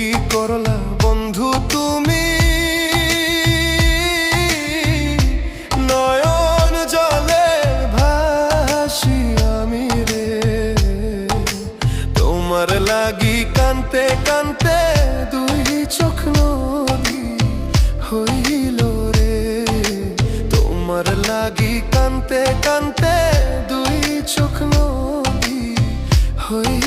কি করলা বন্ধু তুমি, নয়ন জলে ভাসি আমি রে। তোমার লাগি কানতে কানতে দুই চোখ নদী হইল রে। তোমার লাগি কানতে কানতে দুই চোখ নদী হইল।